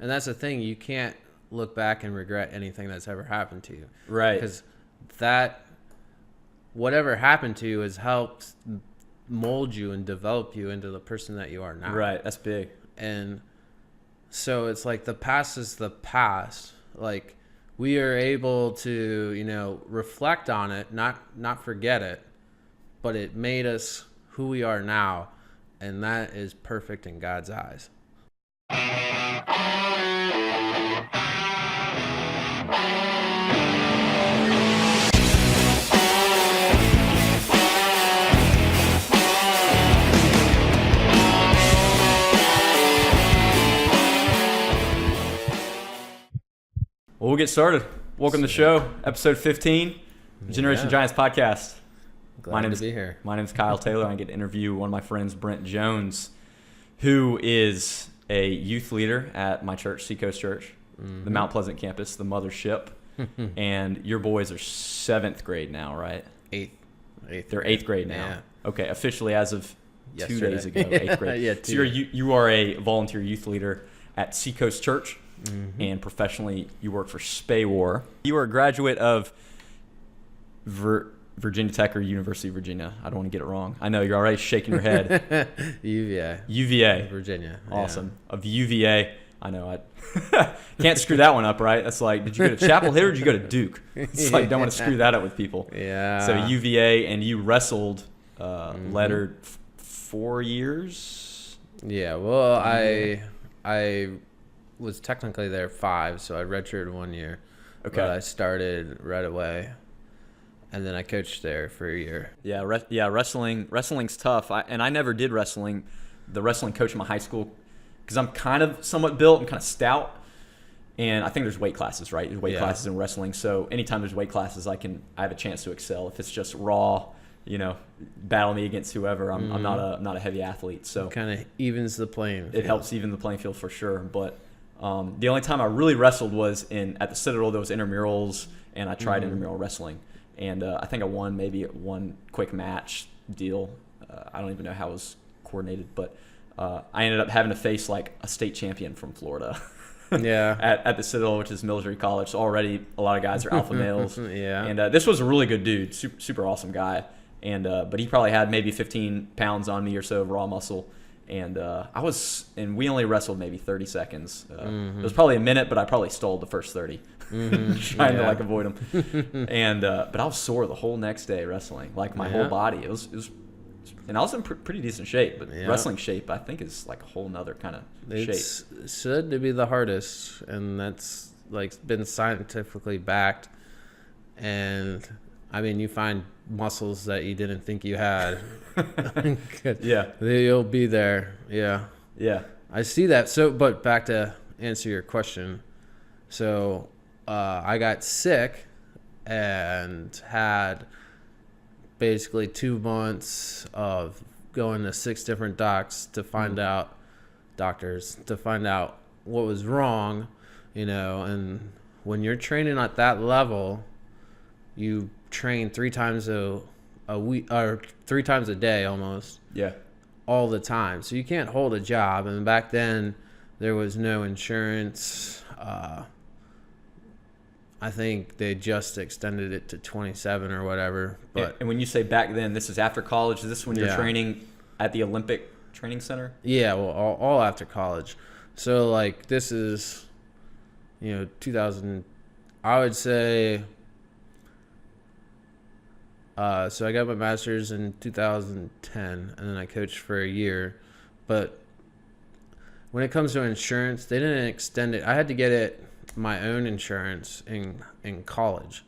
And that's the thing. You can't look back and regret anything that's ever happened to you. Right. Because whatever happened to you has helped mold you and develop you into the person that you are now. Right. That's big. And so it's like the past is the past. Like we are able to, reflect on it, not forget it, but it made us who we are now. And that is perfect in God's eyes. Well, we'll get started. Welcome to the show, episode 15, Generation Giants podcast. Glad to be here. My name is Kyle Taylor. I get to interview one of my friends, Brent Jones, who is a youth leader at my church, Seacoast Church, the Mount Pleasant campus, the mothership. And your boys are 7th grade now, right? Eighth. They're 8th grade now. Yeah. Okay, officially as of Yesterday. 2 days ago, 8th grade. Yeah, so you are a volunteer youth leader at Seacoast Church. And professionally, you work for SPAWAR. You are a graduate of Virginia Tech or University of Virginia. I don't want to get it wrong. I know you're already shaking your head. UVA. Virginia. Awesome. Yeah. Of UVA. I know. I can't screw that one up, right? That's like, did you go to Chapel Hill or did you go to Duke? It's like, don't want to screw that up with people. Yeah. So UVA, and you wrestled lettered 4 years? Yeah. Well, I was technically there 5, so I redshirted 1 year. Okay. But I started right away, and then I coached there for a year. Yeah, wrestling's tough. I never did wrestling. The wrestling coach in my high school, because I'm kind of somewhat built, I'm kind of stout, and I think there's weight classes, right? There's weight classes in wrestling. So anytime there's weight classes, I have a chance to excel. If it's just raw, battle me against whoever. I'm not a heavy athlete, so it kind of evens the playing field. It helps even the playing field for sure. But the only time I really wrestled was at the Citadel. There was intramurals, and I tried intramural wrestling, and I think I won maybe one quick match deal. I don't even know how it was coordinated, but I ended up having to face like a state champion from Florida. Yeah. at the Citadel, which is military college. So already a lot of guys are alpha males. Yeah. And this was a really good dude, super awesome guy. And but he probably had maybe 15 pounds on me or so of raw muscle. And and we only wrestled maybe 30 seconds. It was probably a minute, but I probably stole the first 30, trying to avoid them. And but I was sore the whole next day wrestling, like my whole body. It was, and I was in pretty decent shape, but wrestling shape I think is like a whole nother kind of shape. It's said to be the hardest, and that's like been scientifically backed. And I mean, you find muscles that you didn't think you had. Yeah. You'll be there. Yeah. Yeah. I see that. So, but back to answer your question. So, I got sick and had basically 2 months of going to 6 different doctors to find out what was wrong, and when you're training at that level, you train 3 times a week or 3 times a day almost. Yeah. All the time. So you can't hold a job. And back then there was no insurance. I think they just extended it to 27 or whatever. But and when you say back then, this is after college. Is this when you're training at the Olympic Training Center? Yeah, well, all after college. So like this is 2000, I would say. So I got my master's in 2010, and then I coached for a year. But when it comes to insurance, they didn't extend it. I had to get my own insurance in college,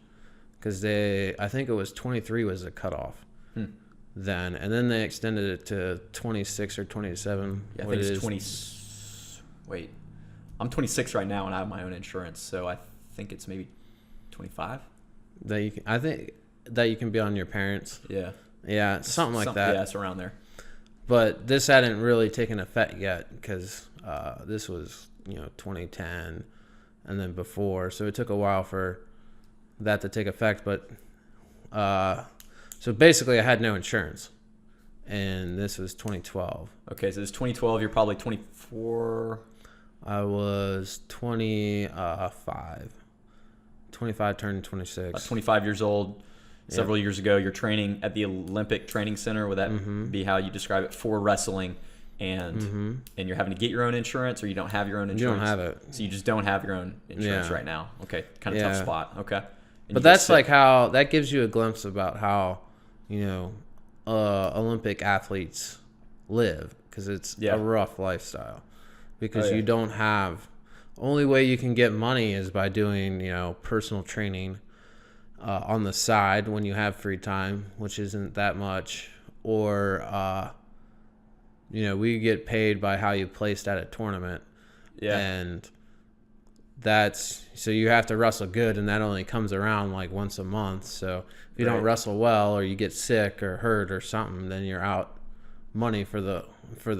because I think it was 23 was the cutoff then, and then they extended it to 26 or 27. Yeah, I think it's 20. Wait, I'm 26 right now, and I have my own insurance, so I think it's maybe 25. I think that you can be on your parents. Yeah, something like that. Yeah, it's around there. But this hadn't really taken effect yet, because this was 2010 and then before, so it took a while for that to take effect. But so basically I had no insurance, and this was 2012. Okay, so it's 2012. You're probably 24. I was 25. 25 turning 26. 25 years old. Several years ago, you're training at the Olympic Training Center. Would that be how you describe it, for wrestling? And you're having to get your own insurance, or you don't have your own insurance? You don't have it. So you just don't have your own insurance right now. Okay, kind of tough spot. Okay. And but that's like how that gives you a glimpse about how, Olympic athletes live, because it's a rough lifestyle, because you don't have, only way you can get money is by doing, personal training on the side when you have free time, which isn't that much, or we get paid by how you placed at a tournament. And that's, so you have to wrestle good, and that only comes around like once a month. So if you don't wrestle well, or you get sick or hurt or something, then you're out money for the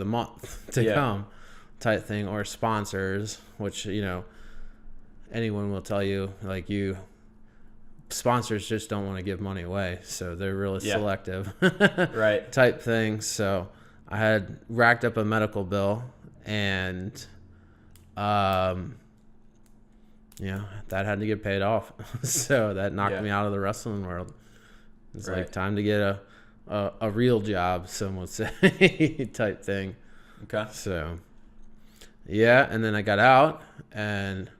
month to come, type thing. Or sponsors, which anyone will tell you, like, sponsors just don't want to give money away, so they're really selective, type thing. So I had racked up a medical bill, and that had to get paid off. So that knocked me out of the wrestling world. It's like time to get a real job, some would say, type thing. Okay. So and then I got out, and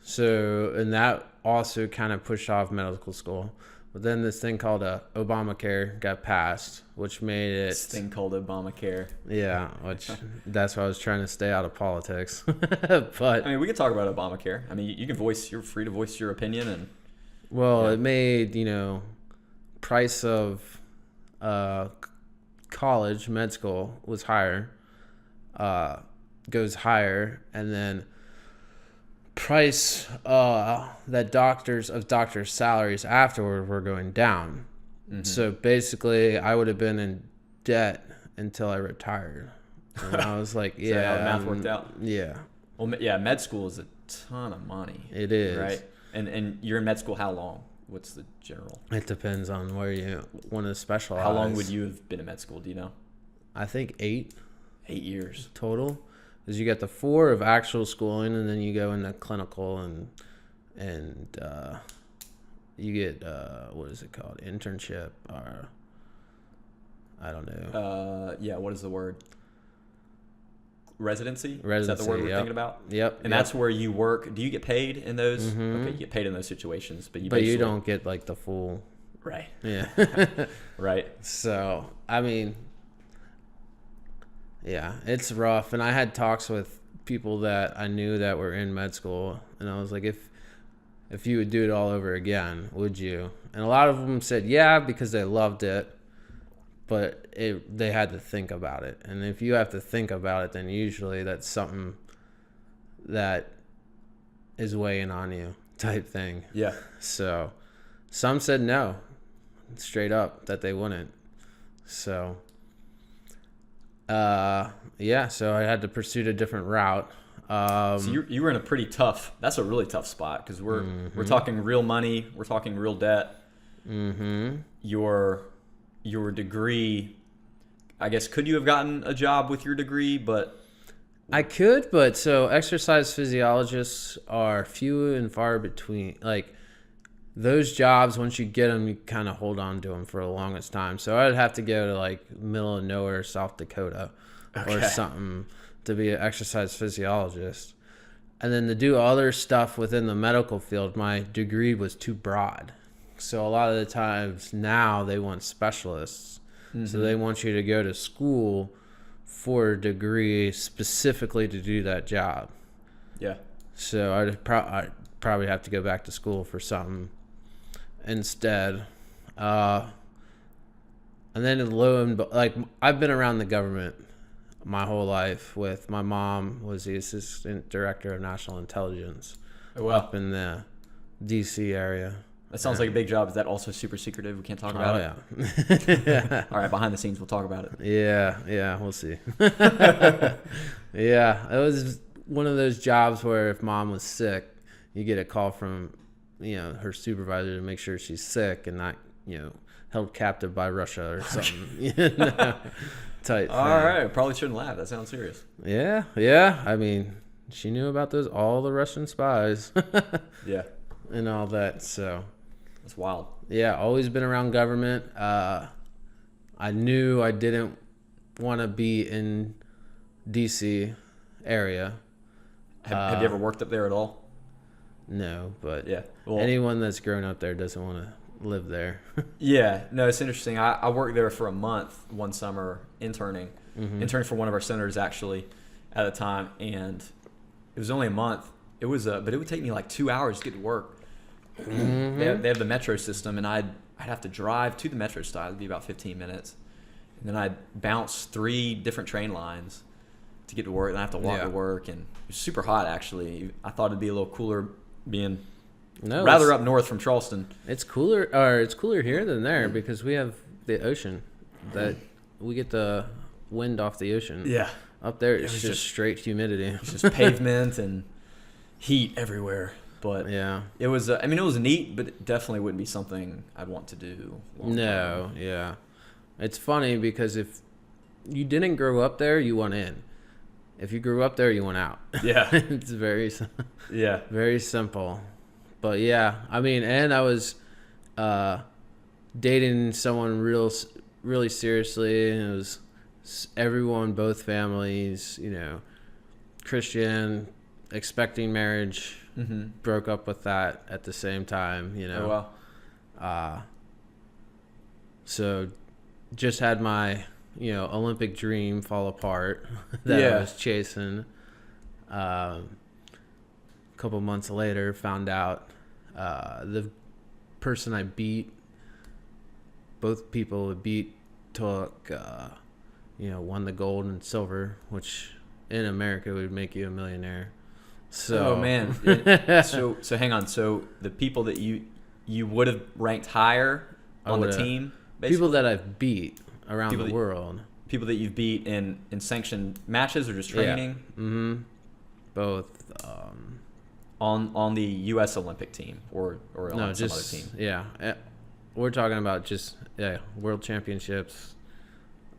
that also kind of pushed off medical school. But then this thing called Obamacare got passed, which made it... This thing called Obamacare. Yeah, which that's why I was trying to stay out of politics. But I mean, we can talk about Obamacare. I mean, you're free to voice your opinion. And it made, price of college, med school was higher, goes higher, and then price that doctors' salaries afterward were going down. So basically I would have been in debt until I retired, and I was like, so how the math worked out. Well, med school is a ton of money. It is, right? And you're in med school how long? What's the general? It depends on where you want to specialize. How long would you have been in med school, do you know? I think 8 years total. Because you get the 4 of actual schooling, and then you go into clinical, and you get what is it called, internship, or I don't know. What is the word? Residency. Is Residency. that the word we're thinking about? Yep. And that's where you work. Do you get paid in those? Okay, you get paid in those situations, but you don't get like the full. Right. Yeah. Right. So I mean. Yeah, it's rough. And I had talks with people that I knew that were in med school, and I was like, if you would do it all over again, would you? And a lot of them said because they loved it, but they had to think about it. And if you have to think about it, then usually that's something that is weighing on you, type thing. Yeah. So some said no, straight up, that they wouldn't. So so I had to pursue a different route. So you were in a pretty tough. That's a really tough spot, because we're talking real money, we're talking real debt. Your degree, I guess, could you have gotten a job with your degree? But I could, but so exercise physiologists are few and far between. Like, those jobs, once you get them, you kind of hold on to them for the longest time. So I'd have to go to like middle of nowhere, South Dakota, or something, to be an exercise physiologist. And then to do other stuff within the medical field, my degree was too broad. So a lot of the times now they want specialists. So they want you to go to school for a degree specifically to do that job. Yeah. So I'd probably have to go back to school for something instead. And then I've been around the government my whole life. With my mom was the assistant director of national intelligence up in the DC area. That sounds like a big job. Is that also super secretive? We can't talk about it? Yeah. All right, behind the scenes, we'll talk about it. Yeah, we'll see. Yeah, it was one of those jobs where if mom was sick, you get a call from, her supervisor to make sure she's sick and not, held captive by Russia or something. Type All thing. right, probably shouldn't laugh. That sounds serious. Yeah. I mean, She knew about all the Russian spies Yeah, and all that. So that's wild. yeah, always been around government. I knew I didn't want to be in DC area. Have you ever worked up there at all? No, but Yeah. Well, anyone that's grown up there doesn't want to live there. yeah. No, it's interesting. I worked there for a month one summer interning for one of our senators actually at the time, and it was only a month. It was but it would take me like 2 hours to get to work. They have the metro system, and I'd have to drive to the metro stop. It'd be about 15 minutes, and then I'd bounce 3 different train lines to get to work, and I have to walk to work, and it was super hot actually. I thought it'd be a little cooler being rather up north from Charleston. It's cooler here than there because we have the ocean. That we get the wind off the ocean. Yeah. Up there, it's just straight humidity. It's just pavement and heat everywhere. But yeah, it was. I mean, it was neat, but it definitely wouldn't be something I'd want to do. No, yeah. It's funny because if you didn't grow up there, you want in. If you grew up there, you want out. Yeah. It's very simple. But yeah, I mean, and I was dating someone really seriously, and it was everyone, both families, Christian, expecting marriage, broke up with that at the same time, Oh, wow. So just had my Olympic dream fall apart that I was chasing. A couple months later, found out the person I beat, both people I beat, took won the gold and silver, which in America would make you a millionaire. So, oh man. So hang on. So the people that you would have ranked higher on the team, basically? People that I've beat around the world. People that you've beat in sanctioned matches or just training? Yeah. Mm-hmm. Both. On the U.S. Olympic team or on some other team? Yeah. We're talking about just world championships,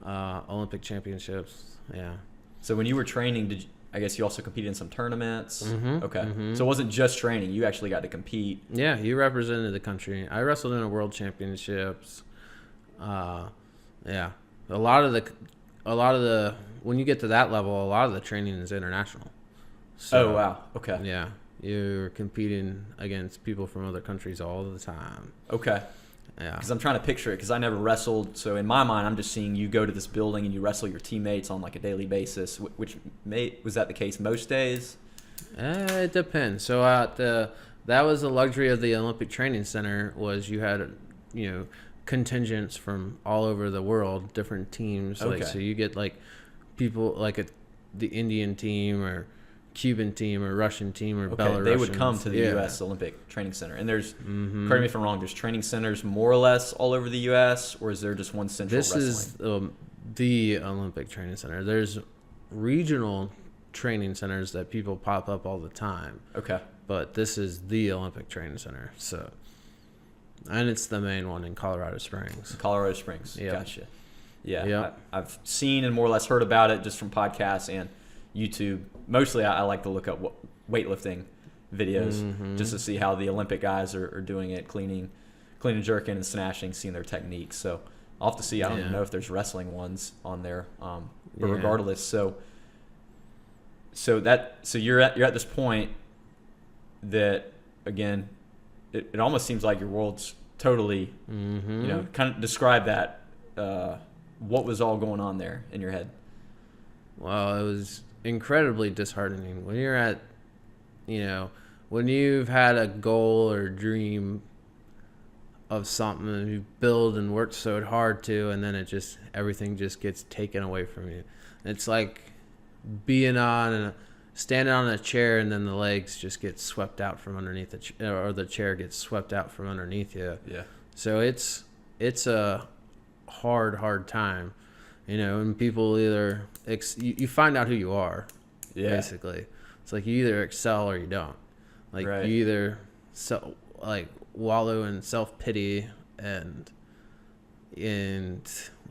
Olympic championships. Yeah. So when you were training, I guess you also competed in some tournaments? Mm-hmm. Okay. Mm-hmm. So it wasn't just training. You actually got to compete. Yeah, you represented the country. I wrestled in a world championships. Yeah. A lot of the when you get to that level, a lot of the training is international. So, oh, wow. Okay. Yeah. You're competing against people from other countries all the time. Okay. Yeah. Because I'm trying to picture it because I never wrestled. So in my mind, I'm just seeing you go to this building and you wrestle your teammates on like a daily basis, was that the case most days? It depends. So that was the luxury of the Olympic Training Center was you had, contingents from all over the world, different teams. Okay. Like, so you get like people like the Indian team or Cuban team or Russian team or Belarusian. They would come to the U.S. Olympic Training Center. And there's, correct me if I'm wrong, there's training centers more or less all over the U.S., or is there just one central wrestling? This is the Olympic Training Center. There's regional training centers that people pop up all the time. Okay. But this is the Olympic Training Center. So, and it's the main one in Colorado Springs. Colorado Springs. Yep. Gotcha. Yeah. Yep. I've seen and more or less heard about it just from podcasts and YouTube. Mostly I like to look up weightlifting videos just to see how the Olympic guys are doing it, cleaning, jerking, and snatching, seeing their techniques. So I'll have to see. I don't even know if there's wrestling ones on there. But regardless, so you're at this point that, again, it almost seems like your world's totally, kind of describe that. What was all going on there in your head? Well, it was incredibly disheartening when you're at, when you've had a goal or dream of something and you build and work so hard to, and then everything just gets taken away from you. It's like standing on a chair and then the legs just get swept out from underneath or the chair gets swept out from underneath you. Yeah. So it's a hard time. And people either you find out who you are, basically. It's like you either excel or you don't. Like you either wallow in self-pity and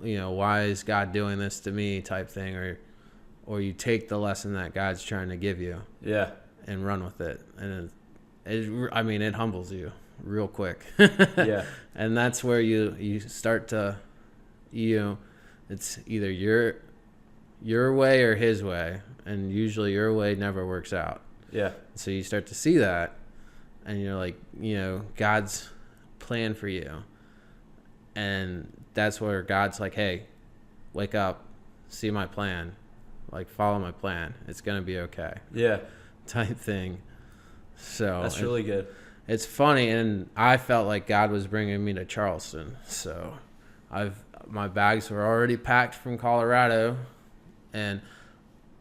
why is God doing this to me type thing, or you take the lesson that God's trying to give you Yeah. and run with it. And it humbles you real quick. Yeah. And that's where you start to, it's either your way or his way, and usually your way never works out. Yeah. So you start to see that, and you're like, God's plan for you, and that's where God's like, hey, wake up, see my plan, like follow my plan, it's gonna be okay. Yeah. Type thing. So That's really good. It's funny, and I felt like God was bringing me to Charleston. So my bags were already packed from Colorado, and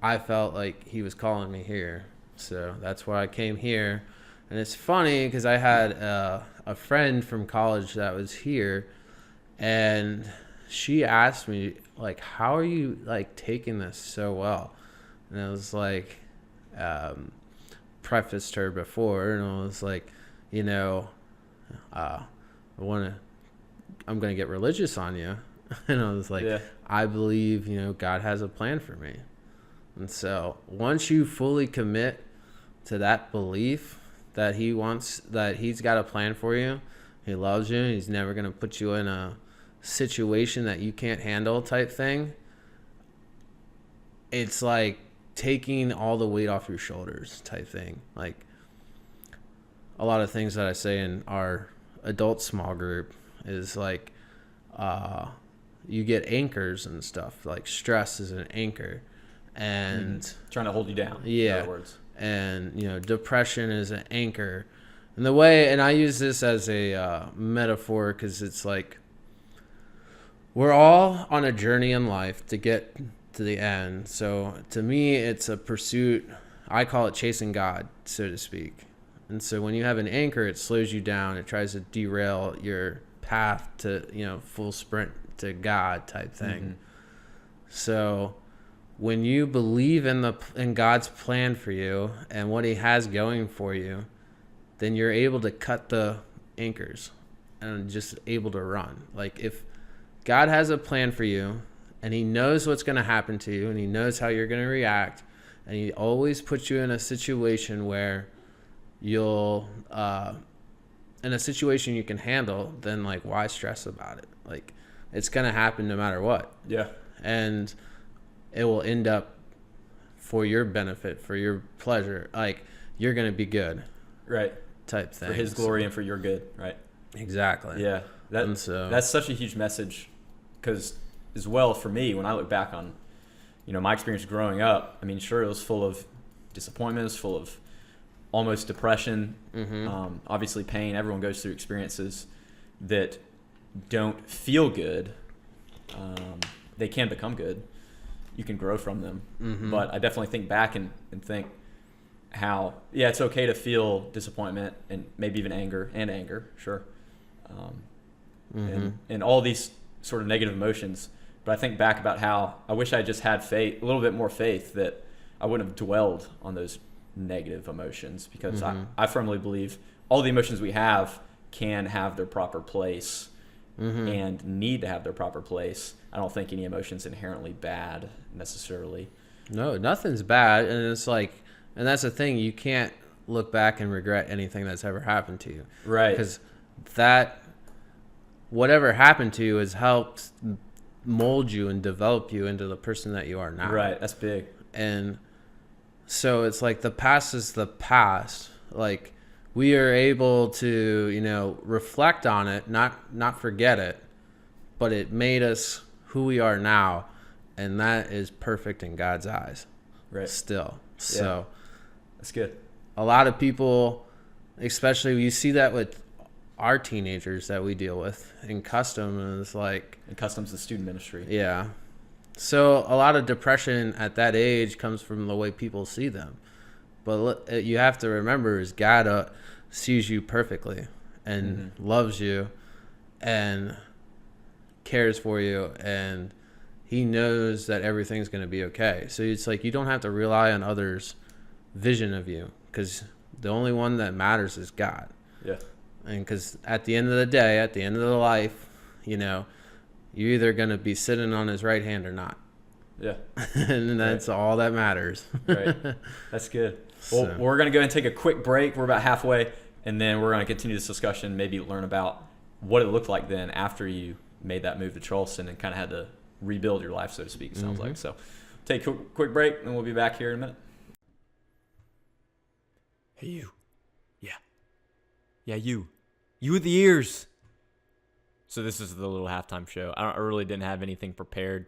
I felt like he was calling me here. So that's why I came here. And it's funny because I had a friend from college that was here, and she asked me, like, how are you, like, taking this so well? And I was like, prefaced her before, and I was like, I'm going to get religious on you. And I was like, Yeah. I believe, God has a plan for me. And so once you fully commit to that belief that he's got a plan for you, he loves you, and he's never going to put you in a situation that you can't handle type thing, it's like taking all the weight off your shoulders type thing. Like a lot of things that I say in our adult small group is like, you get anchors and stuff. Like stress is an anchor, and trying to hold you down. Yeah. In other words. And depression is an anchor. And I use this as a metaphor because it's like we're all on a journey in life to get to the end. So to me, it's a pursuit. I call it chasing God, so to speak. And so when you have an anchor, it slows you down. It tries to derail your path to, full sprint to God type thing. Mm-hmm. So when you believe in God's plan for you and what he has going for you, then you're able to cut the anchors and just able to run. Like if God has a plan for you and he knows what's going to happen to you and he knows how you're going to react, and he always puts you in a situation where you'll in a situation you can handle, then like why stress about it? Like it's going to happen no matter what. Yeah. And it will end up for your benefit, for your pleasure. Like you're going to be good. Right. Type thing. For his glory and for your good. Right. Exactly. Yeah. That's such a huge message, because as well for me, when I look back on, my experience growing up, I mean, sure, it was full of disappointment, it was full of almost depression, obviously pain. Everyone goes through experiences that don't feel good. They can become good. You can grow from them. But I definitely think back and think how, it's okay to feel disappointment and maybe even anger, sure. And all these sort of negative emotions. But I think back about how I wish I just had faith, a little bit more faith, that I wouldn't have dwelled on those negative emotions, because I firmly believe all the emotions we have can have their proper place and need to have their proper place. I don't think any emotion's inherently bad necessarily. No, nothing's bad. And it's like, and that's the thing, you can't look back and regret anything that's ever happened to you. Right. Because whatever happened to you has helped mold you and develop you into the person that you are now. Right. That's big. And so it's like the past is the past. Like we are able to, reflect on it, not forget it, but it made us who we are now. And that is perfect in God's eyes. Right. Still. So that's good. A lot of people, especially you see that with our teenagers that we deal with in custom, and it's like, and custom's the student ministry. Yeah. So a lot of depression at that age comes from the way people see them. But you have to remember is God sees you perfectly and loves you and cares for you, and he knows that everything's going to be okay. So it's like you don't have to rely on others' vision of you, because the only one that matters is God. Yeah. And because at the end of the day, at the end of the life, you're either going to be sitting on his right hand or not. Yeah. And that's all that matters. Right. That's good. Well, So. we're going to go ahead and take a quick break. We're about halfway, and then we're going to continue this discussion, maybe learn about what it looked like then after you made that move to Charleston and kind of had to rebuild your life, so to speak, it sounds like. So take a quick break, and we'll be back here in a minute. Hey, you. Yeah. Yeah, you. You with the ears. So this is the little halftime show. I really didn't have anything prepared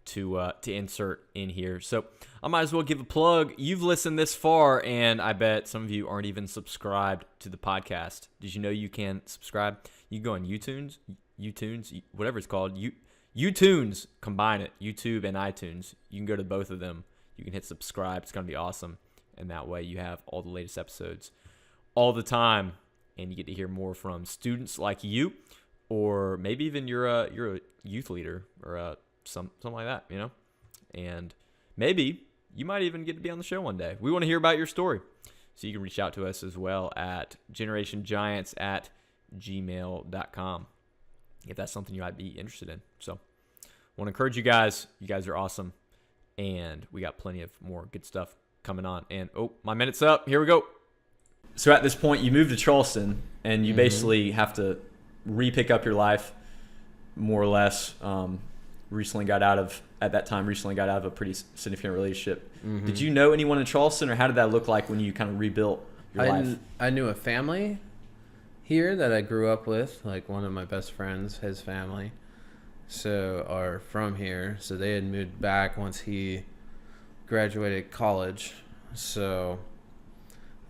to insert in here. So I might as well give a plug. You've listened this far, and I bet some of you aren't even subscribed to the podcast. Did you know you can subscribe? You can go on YouTunes, whatever it's called. YouTunes, combine it, YouTube and iTunes. You can go to both of them. You can hit subscribe. It's going to be awesome. And that way you have all the latest episodes all the time, and you get to hear more from students like you, or maybe even you're a youth leader or something like that, and maybe you might even get to be on the show one day. We want to hear about your story, so you can reach out to us as well at generationgiants@gmail.com if that's something you might be interested in. So I want to encourage you guys. You guys are awesome, and we got plenty of more good stuff coming on. And my minute's up. Here we go. So at this point, you moved to Charleston, and you basically have to re-pick up your life, more or less. Recently got out of a pretty significant relationship. Did you know anyone in Charleston, or how did that look like when you kind of rebuilt your life? I knew a family here that I grew up with, like one of my best friends, his family, are from here. So they had moved back once he graduated college. So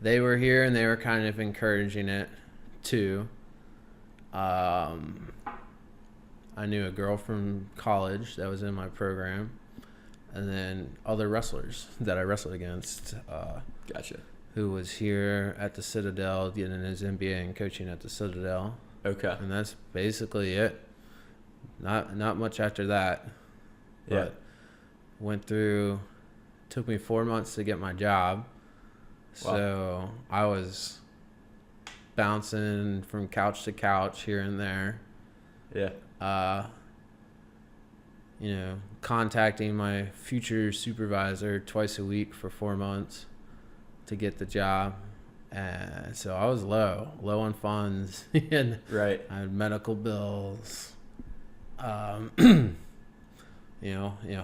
they were here, and they were kind of encouraging it too. I knew a girl from college that was in my program, and then other wrestlers that I wrestled against. Gotcha. Who was here at the Citadel getting his MBA and coaching at the Citadel. Okay. And that's basically it. Not much after that. But took me 4 months to get my job. Wow. So I was bouncing from couch to couch here and there. Yeah. Contacting my future supervisor twice a week for 4 months to get the job. And so I was low on funds. And right. I had medical bills,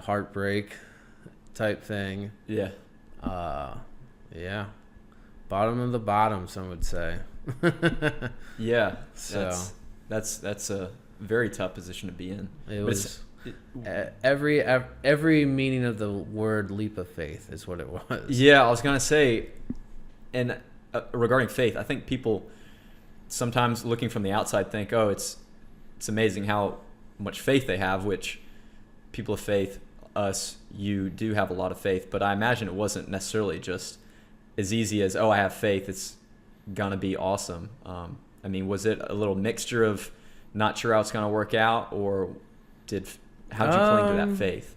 heartbreak type thing. Yeah. Yeah. Bottom of the bottom, some would say. Yeah. So that's a very tough position to be in. It was every meaning of the word leap of faith is what it was. Yeah, I was gonna say, and regarding faith, I think people sometimes looking from the outside think, oh, it's amazing how much faith they have, which people of faith, you do have a lot of faith, but I imagine it wasn't necessarily just as easy as, oh, I have faith, it's gonna be awesome. Was it a little mixture of not sure how it's gonna work out, or how'd you cling to that faith?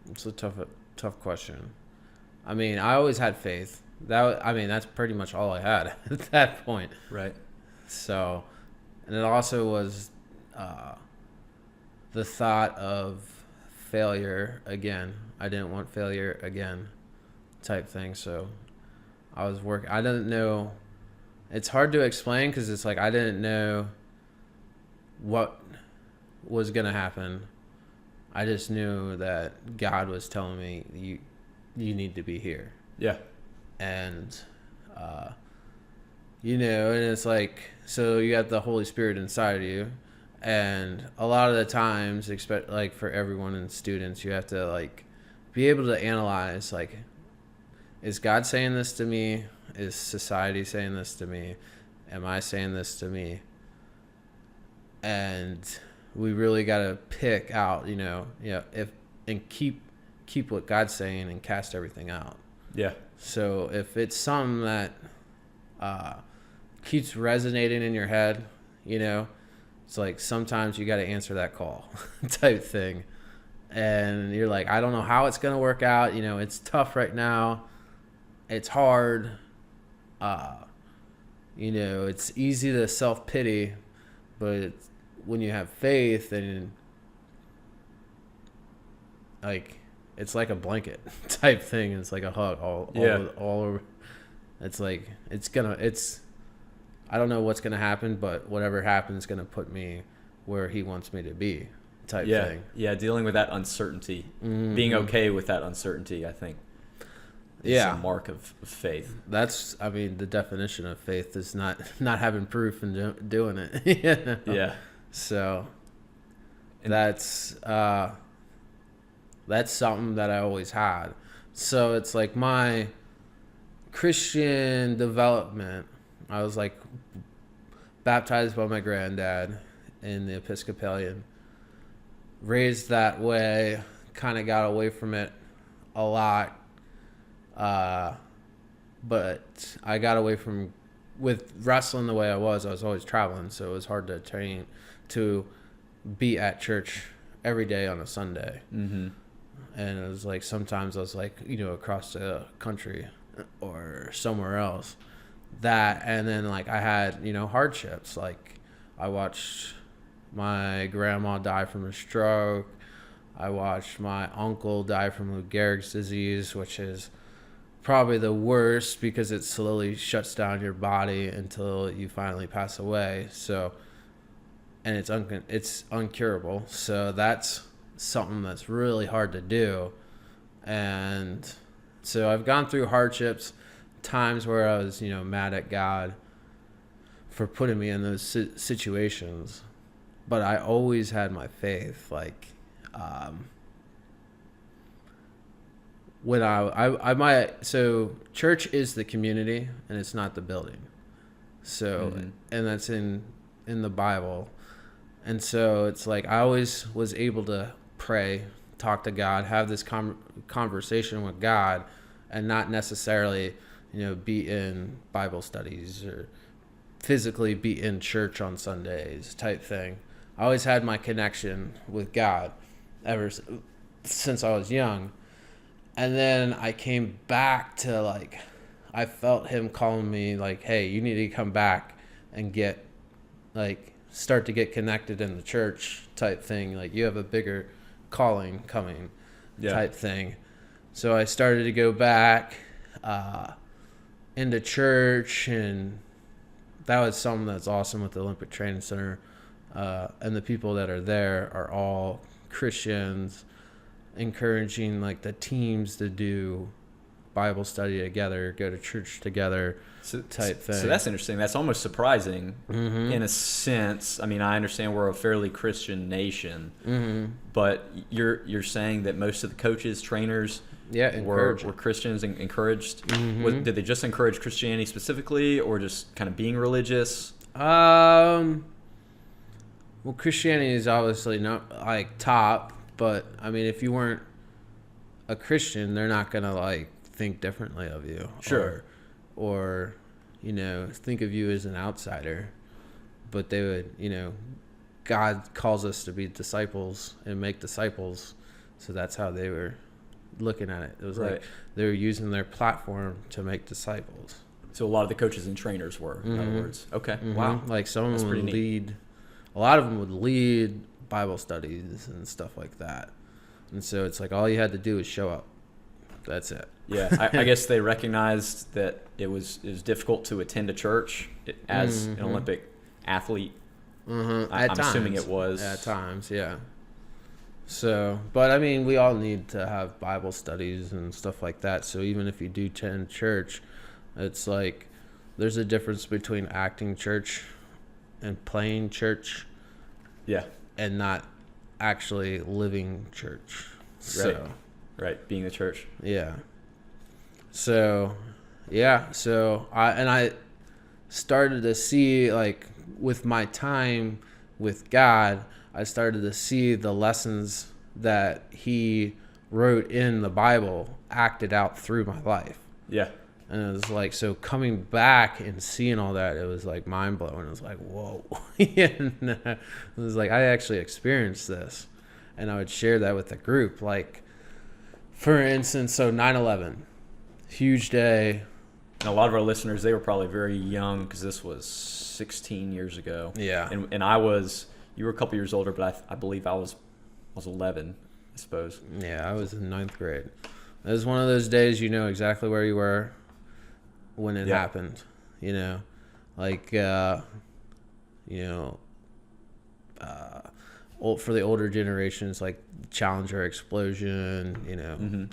It's a tough question. I always had faith. That's pretty much all I had at that point. Right. So, and it also was the thought of failure again. I didn't want failure again type thing. So I was working. I didn't know. It's hard to explain because it's like I didn't know what was going to happen. I just knew that God was telling me, you need to be here. Yeah. And, and it's like, so you have the Holy Spirit inside of you. And a lot of the times, like for everyone and students, you have to be able to analyze, is God saying this to me? Is society saying this to me? Am I saying this to me? And we really got to pick out, and keep what God's saying and cast everything out. Yeah. So if it's something that keeps resonating in your head, it's like sometimes you got to answer that call type thing. And you're like, I don't know how it's going to work out. It's tough right now. It's hard. It's easy to self-pity, but when you have faith and like it's like a blanket type thing. It's like a hug all over. It's like I don't know what's gonna happen, but whatever happens is gonna put me where he wants me to be, type thing. Yeah, dealing with that uncertainty, being okay with that uncertainty, I think, is a mark of faith. That's, I mean, the definition of faith is not having proof and doing it. Yeah. So that's something that I always had. So it's like my Christian development. I was like baptized by my granddad in the Episcopalian, raised that way, kind of got away from it a lot. But I got away from, with wrestling the way I was always traveling. So it was hard to train, to be at church every day on a Sunday. Mm-hmm. And it was like, sometimes I was like, across the country or somewhere else. That, and then like I had, hardships. Like I watched my grandma die from a stroke. I watched my uncle die from Lou Gehrig's disease, which is probably the worst because it slowly shuts down your body until you finally pass away. So, and it's uncurable. So that's something that's really hard to do. And so I've gone through hardships, times where I was, mad at God for putting me in those situations, but I always had my faith. Like, when I might, so church is the community and it's not the building. So, and that's in the Bible. And so it's like, I always was able to pray, talk to God, have this conversation with God, and not necessarily, be in Bible studies or physically be in church on Sundays type thing. I always had my connection with God ever since I was young. And then I came back to, like, I felt him calling me like, hey, you need to come back and start to get connected in the church type thing. Like, you have a bigger calling coming type thing. So I started to go back into church, and that was something that's awesome with the Olympic Training Center. And the people that are there are all Christians, encouraging like the teams to do Bible study together, go to church together, type thing. So that's interesting. That's almost surprising in a sense. I mean, I understand we're a fairly Christian nation, but you're saying that most of the coaches, trainers, were Christians and encouraged. Did they just encourage Christianity specifically, or just kind of being religious? Well, Christianity is obviously not like top, but I mean, if you weren't a Christian, they're not gonna like think differently of you. Sure. Or think of you as an outsider. But they would, God calls us to be disciples and make disciples. So that's how they were looking at it. It was like they were using their platform to make disciples. So a lot of the coaches and trainers were, in other words. Okay. Wow. Like some of them would lead, a lot of them would lead Bible studies and stuff like that. And so it's like all you had to do was show up. That's it. Yeah, I guess they recognized that it was difficult to attend a church as an Olympic athlete. I'm assuming it was. At times, yeah. So, but I mean, we all need to have Bible studies and stuff like that. So even if you do attend church, it's like there's a difference between acting church and playing church. Yeah. And not actually living church. So, right, being the church. Yeah. So, yeah. So I started to see, like, with my time with God, I started to see the lessons that he wrote in the Bible acted out through my life. Yeah. And it was like, so coming back and seeing all that, it was like mind blowing. It was like, whoa. And it was like, I actually experienced this. And I would share that with the group. Like, for instance, so 9/11, huge day. And a lot of our listeners, they were probably very young because this was 16 years ago. Yeah. And you were a couple years older, but I believe I was 11. I suppose. Yeah, I was in ninth grade. It was one of those days you know exactly where you were when it happened. You know, like for the older generations, like Challenger explosion. You know,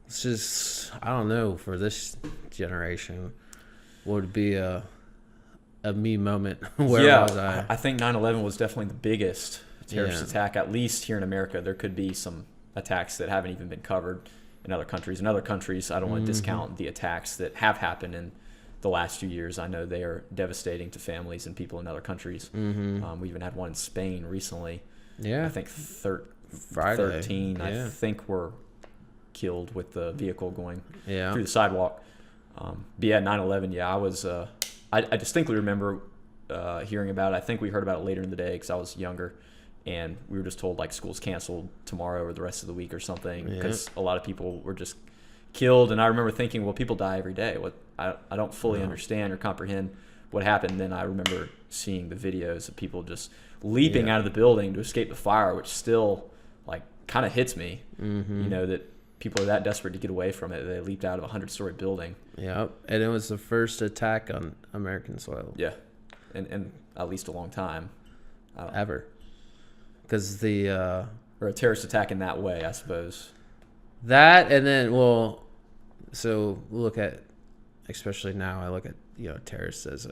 it's just I don't know for this generation would be a me moment. Where was I? I think 9/11 was definitely the biggest terrorist attack, at least here in America. There could be some attacks that haven't even been covered in other countries. In other countries, I don't want to discount the attacks that have happened in the last few years. I know they are devastating to families and people in other countries. We even had one in Spain recently. Yeah. I think 13, Friday. I think, were killed with the vehicle going Yeah. through the sidewalk. But yeah, 9/11, I was, I distinctly remember hearing about it. I think we heard about it later in the day because I was younger. And we were just told, like, school's canceled tomorrow or the rest of the week or something because a lot of people were just killed. And I remember thinking, well, people die every day. I don't fully understand or comprehend what happened. And then I remember seeing the videos of people just leaping out of the building to escape the fire, which still, like, kind of hits me, you know, that people are that desperate to get away from it. They leaped out of a 100-story building. Yeah, and it was the first attack on American soil. Yeah, and at least a long time. Ever. Because the... or a terrorist attack in that way, I suppose. That, and then, well, so look at, especially now, I look at, you know, terrorists as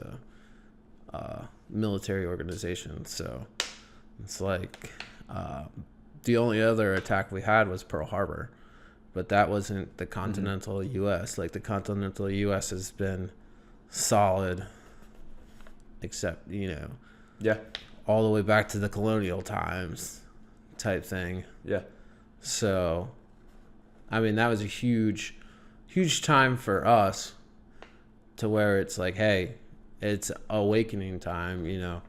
a military organization. So it's like the only other attack we had was Pearl Harbor. But that wasn't the continental U.S. Like, the continental U.S. has been solid, except, you know... Yeah. All the way back to the colonial times type thing. Yeah. So, I mean, that was a huge time for us to where it's like, hey, it's awakening time, you know,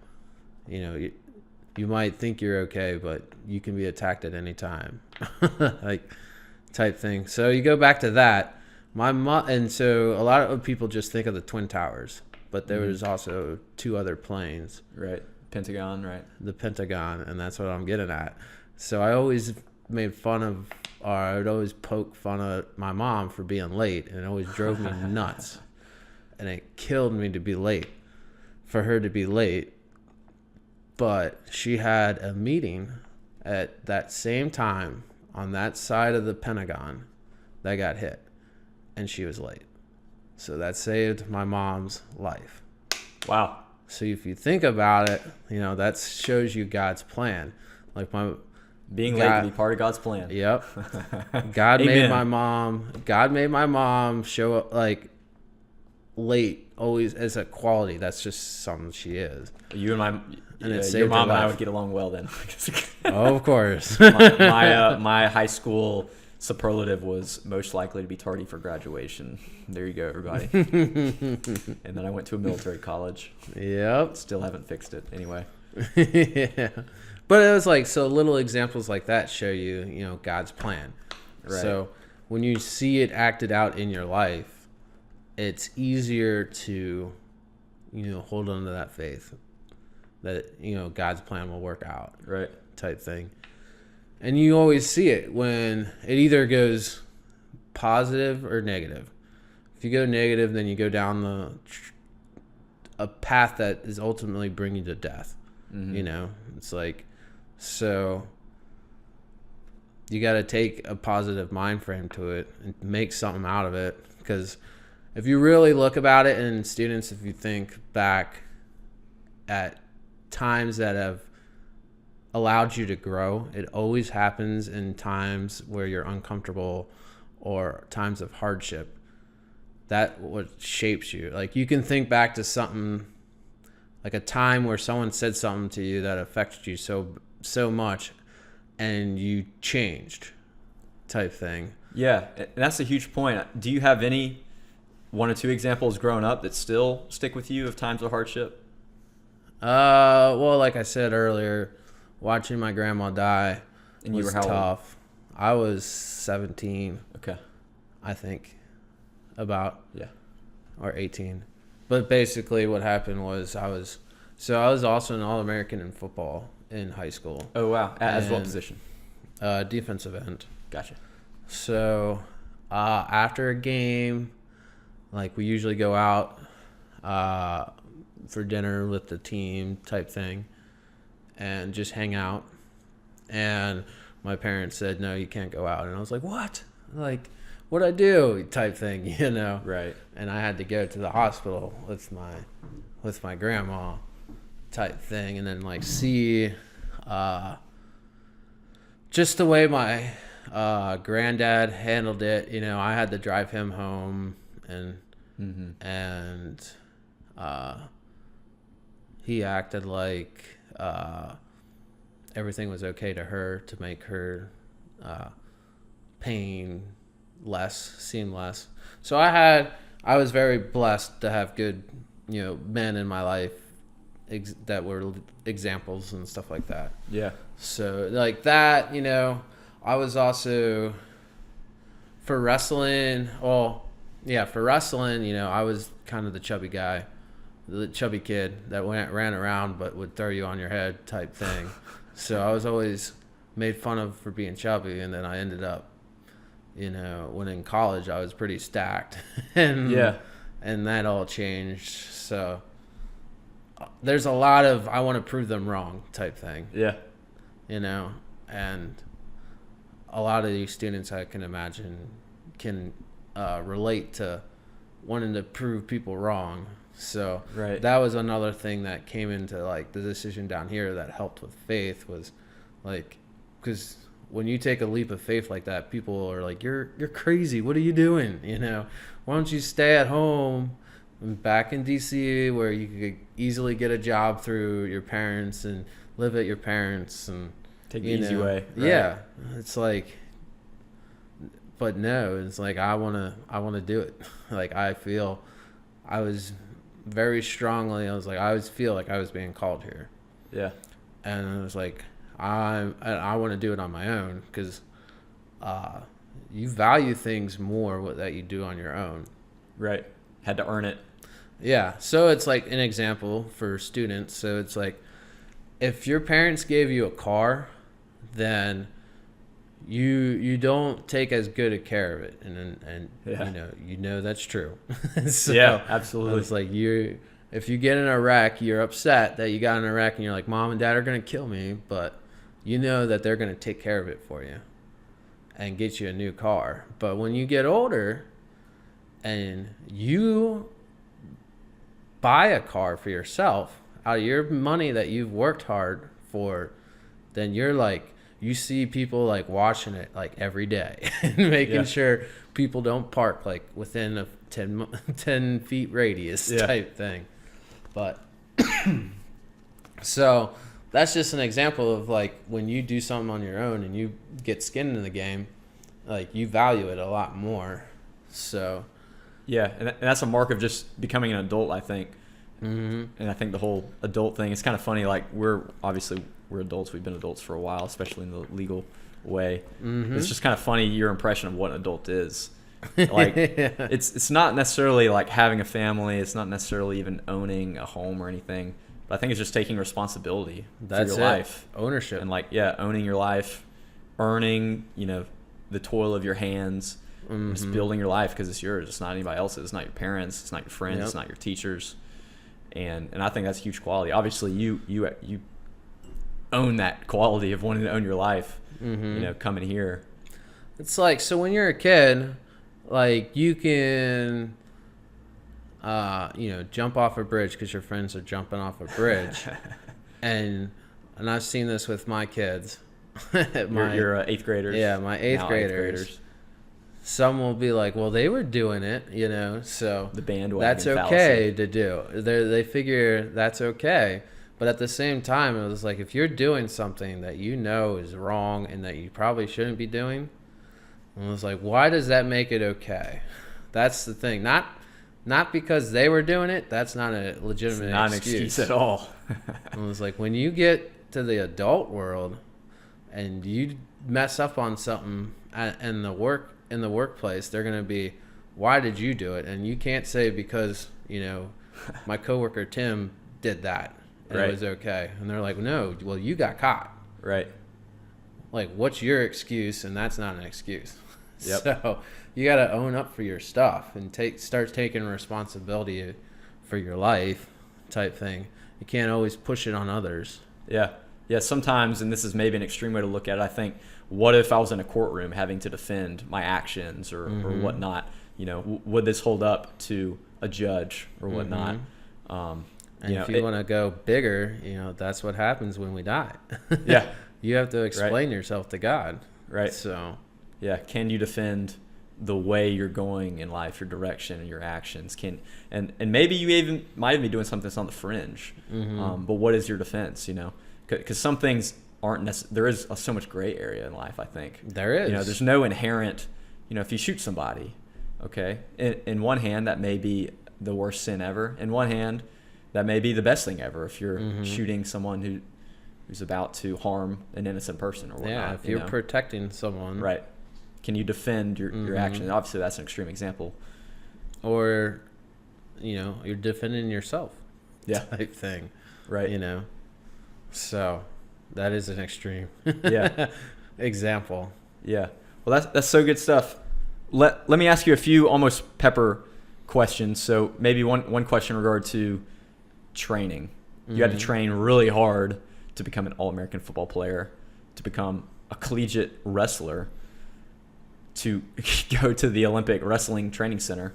you might think you're okay, but you can be attacked at any time, like type thing. So you go back to that. And so a lot of people just think of the Twin Towers, but there was also 2 other planes. Right. Pentagon, right? The Pentagon, and that's what I'm getting at. So I always made fun of, or I would always poke fun of my mom for being late, and it always drove me nuts. And it killed me to be late, for her to be late. But she had a meeting at that same time on that side of the Pentagon that got hit, and she was late. So that saved my mom's life. Wow. So if you think about it, you know, that shows you God's plan. Like being late to be part of God's plan. Yep. God made my mom show up like late always as a quality. That's just something she is. You and my it your mom her and I life. would get along well then. Oh, of course. my high school superlative was most likely to be tardy for graduation. There you go, everybody. And then I went to a military college. Yep. Still haven't fixed it anyway. Yeah. But it was like, so little examples like that show you, you know, God's plan. Right. So when you see it acted out in your life, it's easier to, you know, hold on to that faith that, you know, God's plan will work out. Right. Type thing. And you always see it when it either goes positive or negative. If you go negative, then you go down a path that is ultimately bringing you to death. You know, it's like, so you got to take a positive mind frame to it and make something out of it. Because if you really look about it, and students, if you think back at times that have allowed you to grow, it always happens in times where you're uncomfortable or times of hardship. That what shapes you. Like, you can think back to something, like a time where someone said something to you that affected you so much, and you changed, type thing. Yeah, and that's a huge point. Do you have any 1 or 2 examples growing up that still stick with you of times of hardship? Well, like I said earlier, watching my grandma die And was you were how tough. I was 17. Okay. I think, about. Yeah. Or 18. But basically what happened was I was also an All-American in football in high school. Oh, wow. As what And, position? defensive end. Gotcha. So after a game, like we usually go out for dinner with the team type thing and just hang out. And my parents said, no, you can't go out. And I was like, what? Like, what'd I do? Type thing, you know? Right. And I had to go to the hospital with my grandma type thing. And then like see just the way my granddad handled it. You know, I had to drive him home and he acted like everything was okay to her to make her pain seem less. So I was very blessed to have good, you know, men in my life that were examples and stuff like that. Yeah. So like that, you know, I was also for wrestling, you know, I was kind of the chubby guy, the chubby kid that ran around but would throw you on your head type thing. So I was always made fun of for being chubby, and then I ended up, you know, when in college I was pretty stacked. and that all changed. So there's a lot of I want to prove them wrong type thing. Yeah. You know, and a lot of these students I can imagine can relate to wanting to prove people wrong. So that was another thing that came into like the decision down here that helped with faith was like, because when you take a leap of faith like that, people are like, you're crazy. What are you doing? You know, why don't you stay at home back in DC where you could easily get a job through your parents and live at your parents and take the easy way. Right? Yeah. It's like, but no, it's like, I want to do it. Like, I feel I was very strongly, I always feel like I was being called here. Yeah. And I was like, I want to do it on my own because you value things more that you do on your own. Right. Had to earn it. Yeah. So it's like an example for students. So it's like if your parents gave you a car, then you don't take as good a care of it, and you know that's true. So yeah, absolutely. It's like if you get in a wreck, you're upset that you got in a wreck, and you're like, Mom and Dad are gonna kill me, but you know that they're gonna take care of it for you and get you a new car. But when you get older and you buy a car for yourself out of your money that you've worked hard for, then you're like, you see people like watching it like every day and making sure people don't park like within a 10 feet radius type thing. But so that's just an example of like when you do something on your own and you get skin in the game, like you value it a lot more. So yeah, and that's a mark of just becoming an adult, I think. And I think the whole adult thing, it's kind of funny. Like we're adults. We've been adults for a while, especially in the legal way. It's just kind of funny your impression of what an adult is. Like it's not necessarily like having a family. It's not necessarily even owning a home or anything. But I think it's just taking responsibility for your life, ownership, and like owning your life, earning the toil of your hands, just building your life because it's yours. It's not anybody else's. It's not your parents. It's not your friends. It's not your teachers. And I think that's a huge quality. Obviously, you own that quality of wanting to own your life. Coming here. It's like, so when you're a kid, like you can, jump off a bridge because your friends are jumping off a bridge, and I've seen this with my kids. Your eighth graders. Yeah, my eighth graders. Some will be like, well, they were doing it, so the bandwagon that's okay to do. They figure that's okay. But at the same time, it was like, if you're doing something that you know is wrong and that you probably shouldn't be doing, it was like, why does that make it okay? That's the thing. Not because they were doing it. That's not a legitimate it's not an excuse at all. It was like, when you get to the adult world and you mess up on something in the workplace, they're going to be, why did you do it? And you can't say because, my coworker Tim did that. And it was okay. And they're like, no, well, you got caught. Right. like, what's your excuse? And that's not an excuse. Yep. So you got to own up for your stuff and start taking responsibility for your life type thing. You can't always push it on others. Yeah. Yeah, sometimes, and this is maybe an extreme way to look at it, I think, what if I was in a courtroom having to defend my actions or whatnot? You know, would this hold up to a judge or whatnot? And if you want to go bigger, that's what happens when we die. Yeah. You have to explain yourself to God. Right. So, yeah, can you defend the way you're going in life, your direction and your actions? And maybe you might even be doing something that's on the fringe. But what is your defense, Because some things aren't necessary. There is so much gray area in life, I think. There is. There's no inherent, if you shoot somebody, okay, in one hand, that may be the worst sin ever. In one hand, that may be the best thing ever if you're shooting someone who's about to harm an innocent person or whatnot. Yeah, if you're protecting someone. Right. Can you defend your actions? Obviously, that's an extreme example. Or, you're defending yourself. Yeah. Type thing. Right. So that is an extreme example. Yeah. Well, that's so good stuff. Let me ask you a few almost pepper questions. So maybe one question in regard to training. You had to train really hard to become an All-American football player, to become a collegiate wrestler, to go to the Olympic Wrestling Training Center.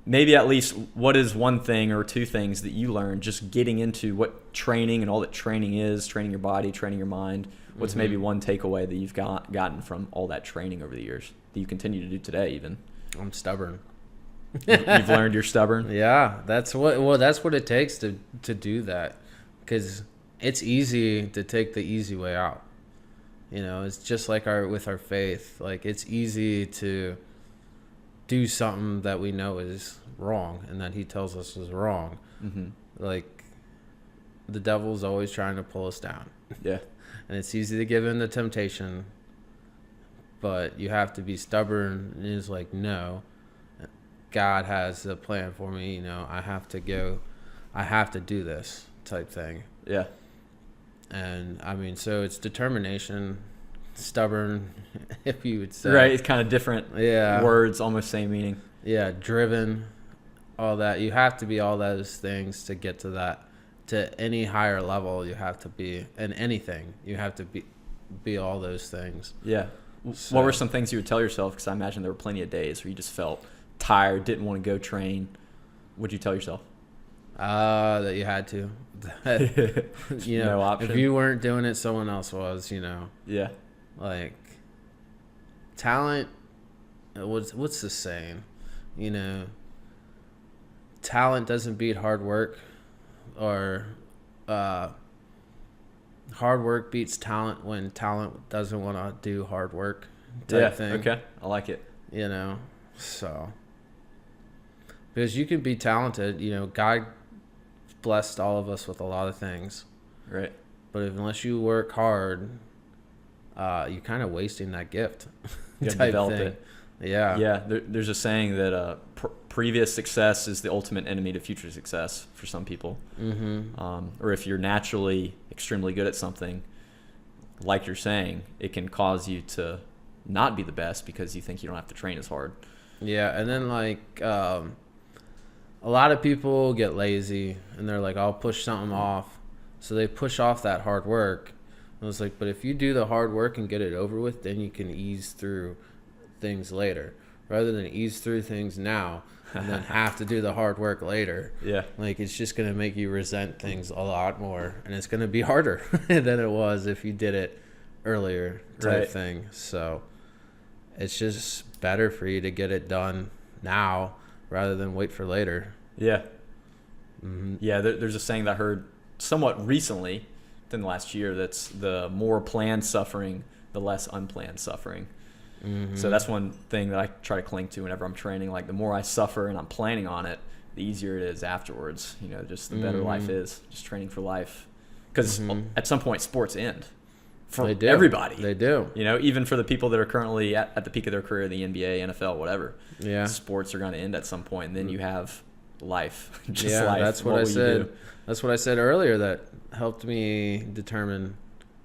Maybe at least what is one thing or two things that you learned just getting into what training and all that training is, training your body, training your mind. What's maybe one takeaway that you've gotten from all that training over the years that you continue to do today even? I'm stubborn. You've learned you're stubborn? Yeah, that's what it takes to do that, because it's easy to take the easy way out. It's just like with our faith. Like, it's easy to do something that we know is wrong and that he tells us is wrong. Like, the devil's always trying to pull us down. Yeah. And it's easy to give in to temptation, but you have to be stubborn. And it's like, no, God has a plan for me. I have to do this type thing. Yeah. And so it's determination, stubborn, if you would say. Right. It's kind of different words, almost same meaning. Yeah. Driven, all that. You have to be all those things to get to that. To any higher level, you have to be, in anything, you have to be all those things. Yeah. So, what were some things you would tell yourself? Because I imagine there were plenty of days where you just felt tired, didn't want to go train. What'd you tell yourself? That you had to. No option. If you weren't doing it, someone else was. Yeah. Like, talent. What's the saying? Talent doesn't beat hard work, or hard work beats talent when talent doesn't want to do hard work. Type thing. Okay. I like it. So because you can be talented. God blessed all of us with a lot of things. Right. But unless you work hard, you're kind of wasting that gift. You have to develop it. Yeah. Yeah. There's a saying that previous success is the ultimate enemy to future success for some people. Or if you're naturally extremely good at something, like you're saying, it can cause you to not be the best because you think you don't have to train as hard. Yeah. And then a lot of people get lazy and they're like, I'll push something off. So they push off that hard work. I was like, but if you do the hard work and get it over with, then you can ease through things later, rather than ease through things now and then have to do the hard work later. Yeah. Like, it's just going to make you resent things a lot more, and it's going to be harder than it was if you did it earlier type thing. So it's just better for you to get it done now rather than wait for later. Yeah. Yeah, there's a saying that I heard somewhat recently within the last year that's the more planned suffering, the less unplanned suffering. So that's one thing that I try to cling to whenever I'm training. Like, the more I suffer and I'm planning on it, the easier it is afterwards. Just the better life is, just training for life. Because at some point, sports end for everybody. They do. Even for the people that are currently at the peak of their career, the NBA, NFL, whatever. Yeah. Sports are going to end at some point, and then you have life. Just life. That's what I said. That's what I said earlier that helped me determine,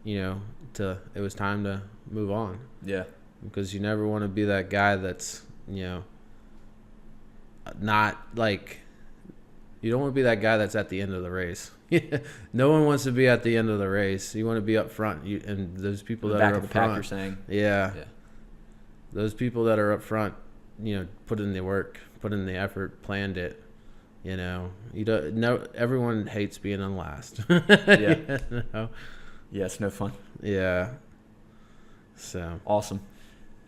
it was time to move on, Yeah. because you never want to be that guy that's, not like, you don't want to be that guy that's at the end of the race. No one wants to be at the end of the race. You want to be up front. And those people that Back are of up the pack, front, you're saying. yeah, Yeah. those people that are up front, put in the work, put in the effort, planned it. You don't know. Everyone hates being on last. Yeah. know? Yeah, it's no fun. Yeah. So. Awesome.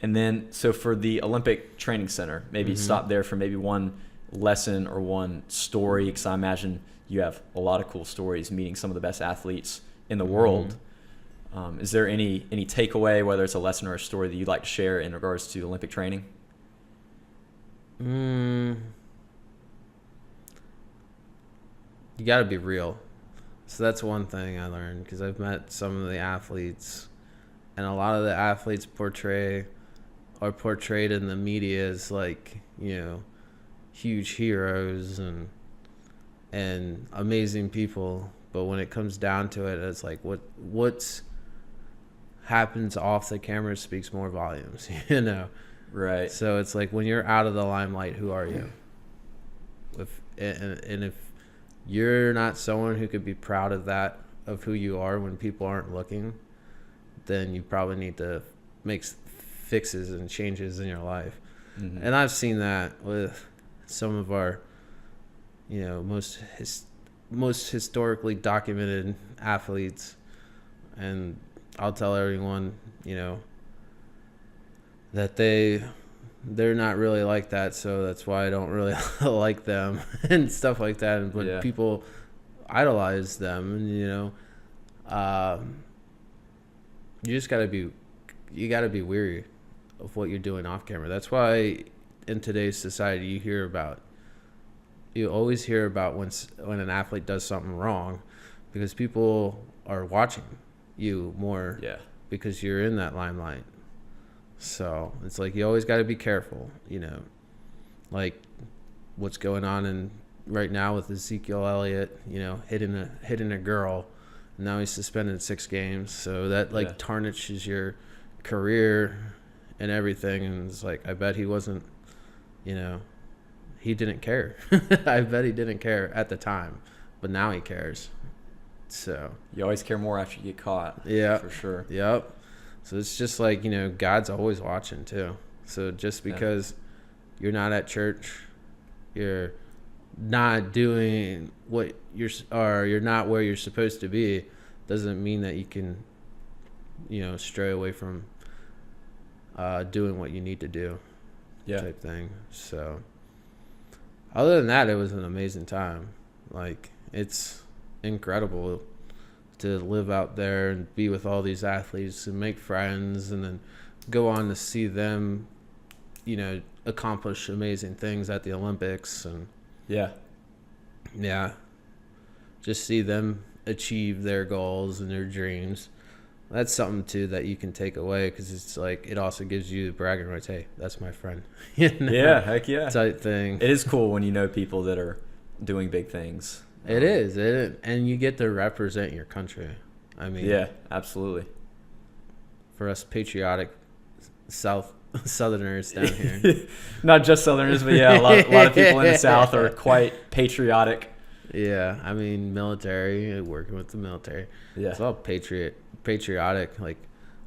And then, so for the Olympic Training Center, maybe stop there for maybe one lesson or one story, because I imagine you have a lot of cool stories meeting some of the best athletes in the world. Is there any takeaway, whether it's a lesson or a story, that you'd like to share in regards to Olympic training? You got to be real. So that's one thing I learned, because I've met some of the athletes, and a lot of the athletes are portrayed in the media as like, huge heroes and amazing people. But when it comes down to it, it's like what happens off the camera speaks more volumes, Right. So it's like, when you're out of the limelight, who are you? And if you're not someone who could be proud of who you are when people aren't looking, then you probably need to make fixes and changes in your life. And I've seen that with some of our, most historically documented athletes. And I'll tell everyone, that they're not really like that, so that's why I don't really like them and stuff like that. But people idolize them, and you just gotta be weary of what you're doing off camera. That's why in today's society you always hear about when an athlete does something wrong, because people are watching you more, because you're in that limelight. So it's like, you always got to be careful, like what's going on right now with Ezekiel Elliott, hitting a girl. Now he's suspended 6 games. So that tarnishes your career and everything. And it's like, I bet he wasn't, he didn't care. I bet he didn't care at the time, but now he cares. So you always care more after you get caught. Yeah, for sure. Yep. So it's just like, God's always watching too. So just because you're not at church, you're not doing you're not where you're supposed to be, doesn't mean that you can, stray away from doing what you need to do, type thing. So other than that, it was an amazing time. Like, it's incredible to live out there and be with all these athletes and make friends, and then go on to see them, accomplish amazing things at the Olympics. And just see them achieve their goals and their dreams. That's something too that you can take away, because it's like, it also gives you the bragging rights. Hey, that's my friend. Yeah, heck yeah. Type thing. It is cool when you know people that are doing big things. It is, and you get to represent your country. I mean, yeah, absolutely. For us patriotic Southerners down here, not just Southerners, but a lot of people in the South are quite patriotic. Yeah, I mean, military, working with the military. Yeah, it's all patriotic. Like,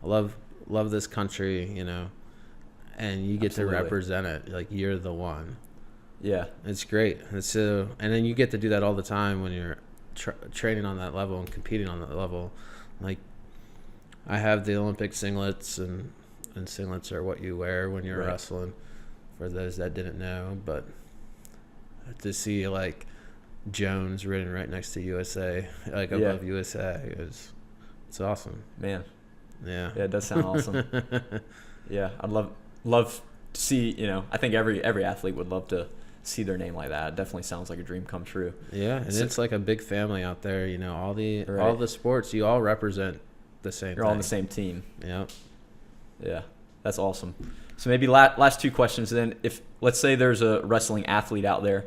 I love this country, and you get to represent it. Like, you're the one. Yeah, it's great. And then you get to do that all the time when you're training on that level and competing on that level. Like, I have the Olympic singlets, and singlets are what you wear when you're wrestling, for those that didn't know. But to see, like, Jones written right next to USA, like above USA, it's awesome. Man. Yeah, it does sound awesome. Yeah, I'd love to see, I think every athlete would love to see their name like that. It definitely sounds like a dream come true. Yeah, and it's like a big family out there. All the sports, you all represent the same. You're all on the same team. Yeah. Yeah, that's awesome. So maybe last 2 questions. Then, if let's say there's a wrestling athlete out there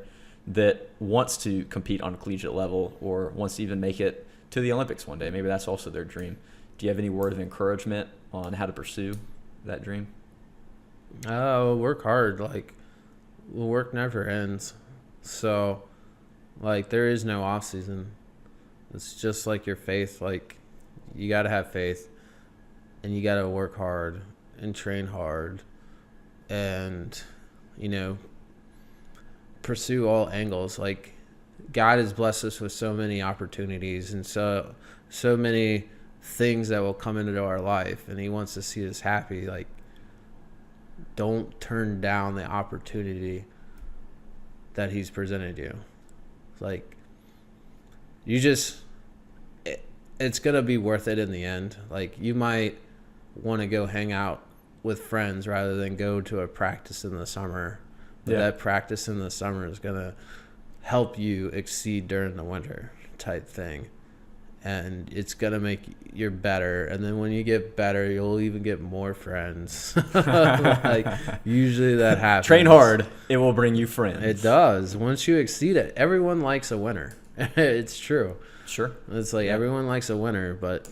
that wants to compete on a collegiate level, or wants to even make it to the Olympics one day, maybe that's also their dream. Do you have any word of encouragement on how to pursue that dream? Work hard. Like, work never ends. So, like, there is no off season. It's just like your faith. Like, you got to have faith, and you got to work hard and train hard, and, you know, pursue all angles. Like, God has blessed us with so many opportunities and so many things that will come into our life, and he wants to see us happy. Like, don't turn down the opportunity that he's presented you. Like, you just, it's gonna be worth it in the end. Like, you might want to go hang out with friends rather than go to a practice in the summer, but that practice in the summer is gonna help you exceed during the winter type thing, and it's gonna make you better. And then when you get better, you'll even get more friends. Like, usually that happens. Train hard, it will bring you friends. It does. Once you exceed it, everyone likes a winner. It's true. Sure. It's like everyone likes a winner, but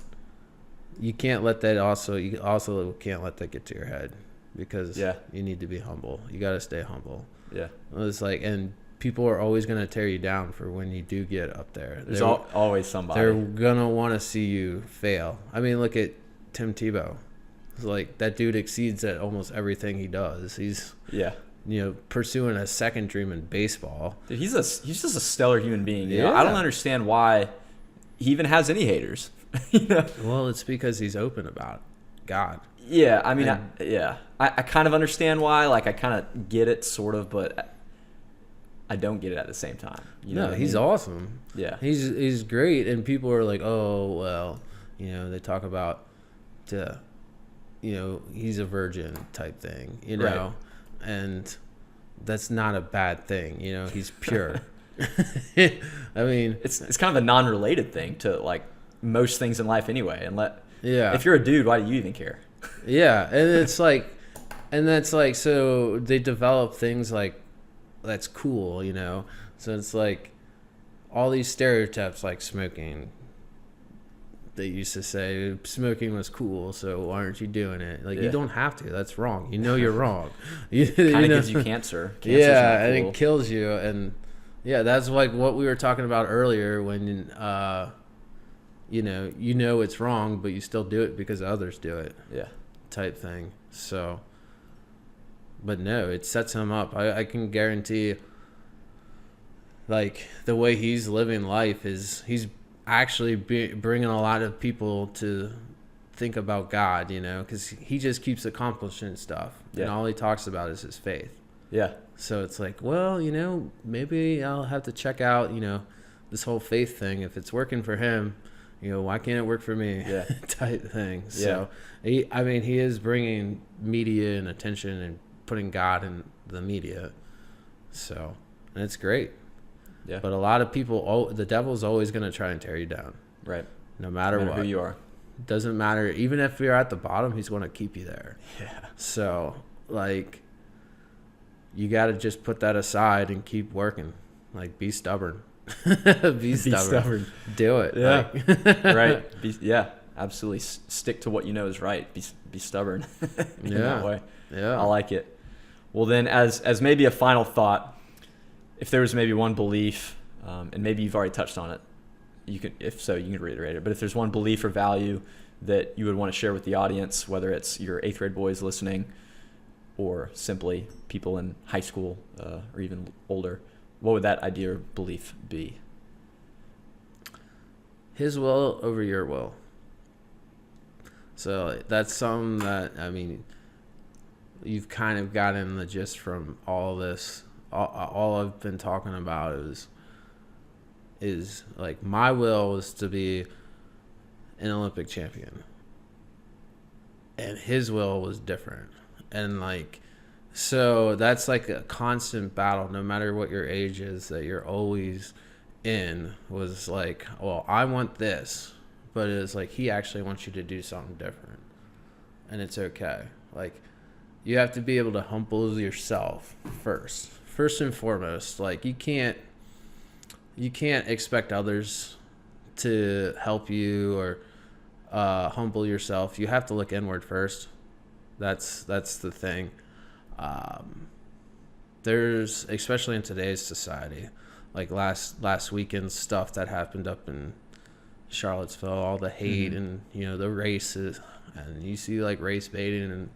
you can't let that you also can't let that get to your head, because you need to be humble. You got to stay humble. Yeah. It's like, and people are always going to tear you down for when you do get up there. There's always somebody. They're going to want to see you fail. I mean, look at Tim Tebow. It's like, that dude exceeds at almost everything he does. He's pursuing a second dream in baseball. Dude, he's just a stellar human being. You know? I don't understand why he even has any haters. You know? Well, it's because he's open about God. Yeah, I mean, I kind of understand why. Like, I kind of get it, sort of, but I don't get it at the same time. You know he's awesome. Yeah, he's great, and people are like, oh well, they talk about he's a virgin type thing, right. And that's not a bad thing. He's pure. I mean, it's kind of a non-related thing to like most things in life anyway. And if you're a dude, why do you even care? Yeah, and it's like, and that's like, so they develop things like, that's cool, so it's like all these stereotypes, like smoking. They used to say smoking was cool, so why aren't you doing it? Like, you don't have to. That's wrong. You're wrong. Kind of gives you cancer. And it kills you. And that's like what we were talking about earlier, when it's wrong, but you still do it because others do it. Yeah, type thing. So, but no, it sets him up. I can guarantee, like, the way he's living life is he's actually bringing a lot of people to think about God, because he just keeps accomplishing stuff, and all he talks about is his faith. Yeah. So it's like, well, maybe I'll have to check out, this whole faith thing. If it's working for him, why can't it work for me? Yeah. Type thing. So, he is bringing media and attention and putting God in the media. So, and it's great. Yeah. But a lot of people, the devil's always going to try and tear you down. Right. No matter what. Who you are. Doesn't matter. Even if you're at the bottom, he's going to keep you there. Yeah. So, like, you got to just put that aside and keep working. Like, be stubborn. Be stubborn. Do it. Yeah. Like, right. Absolutely. Stick to what you know is right. Be stubborn in that way. Yeah. I like it. Well, then, as maybe a final thought, if there was maybe one belief, and maybe you've already touched on it, if so, you can reiterate it. But if there's one belief or value that you would want to share with the audience, whether it's your 8th grade boys listening or simply people in high school or even older, what would that idea or belief be? His will over your will. So that's something that, you've kind of gotten the gist from all this. All I've been talking about is like, my will is to be an Olympic champion, and his will was different. And like, so that's like a constant battle, no matter what your age is, that you're always in, was like, well, I want this, but it's like, he actually wants you to do something different, and it's okay. Like, you have to be able to humble yourself first and foremost. Like, you can't expect others to help you, or humble yourself, you have to look inward first. That's the thing. There's, especially in today's society, like last weekend's stuff that happened up in Charlottesville, all the hate and, you know, the races, and you see like race baiting and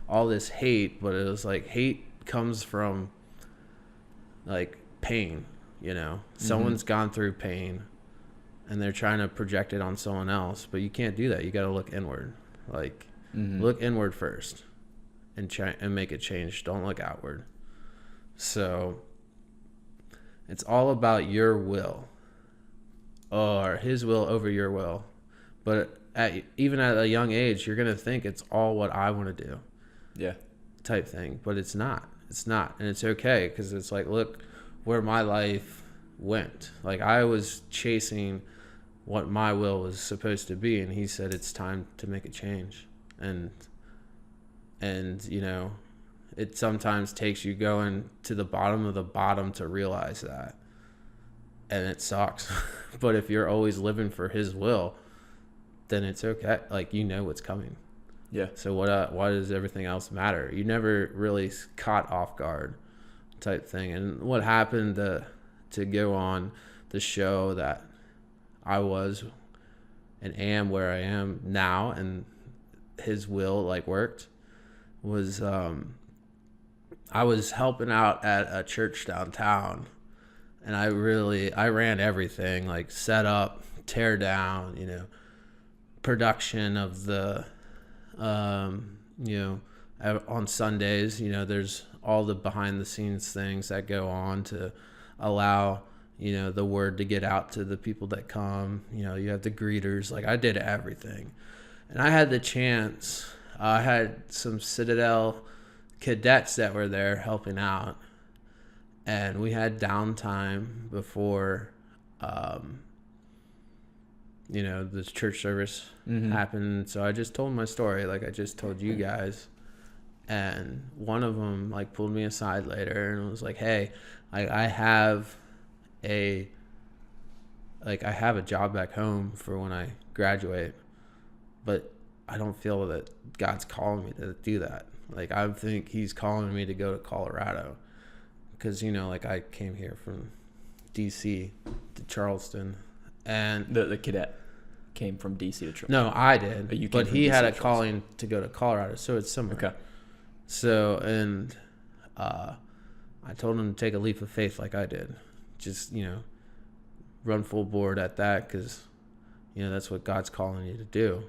all this hate, but it was like hate comes from like pain, you know. Someone's gone through pain and they're trying to project it on someone else, but you can't do that. You got to look inward. Like look inward first and try and make a change. Don't look outward. So it's all about your will, or his will over your will. But even at a young age, you're going to think it's all what I want to do. Yeah. Type thing. But it's not. It's not. And it's okay, because it's like, look where my life went. Like, I was chasing what my will was supposed to be, and he said it's time to make a change. And you know, it sometimes takes you going to the bottom of the bottom to realize that. And it sucks. But if you're always living for his will, then it's okay. Like, you know what's coming. Yeah. So why does everything else matter? You never really caught off guard type thing. And what happened to go on the show that I was and am where I am now, and his will like worked, was I was helping out at a church downtown, and I ran everything, like set up, tear down, you know, production of the you know, on Sundays, you know, there's all the behind the scenes things that go on to allow, you know, the word to get out to the people that come. You know, you have the greeters. Like, I did everything. And I had the chance. I had some Citadel cadets that were there helping out. And we had downtime before, you know, this church service happened. So I just told my story like I just told you guys. And one of them like pulled me aside later and was like, hey, I have a job back home for when I graduate, but I don't feel that God's calling me to do that. Like, I think he's calling me to go to Colorado, because, you know, like, I came here from DC to Charleston, and The cadet came from DC to Charleston. no, I did, But you came but from he DC had a to calling to go to Colorado, so it's similar. Okay. So, and I told him to take a leap of faith like I did. Just, you know, run full board at that, because, you know, that's what God's calling you to do.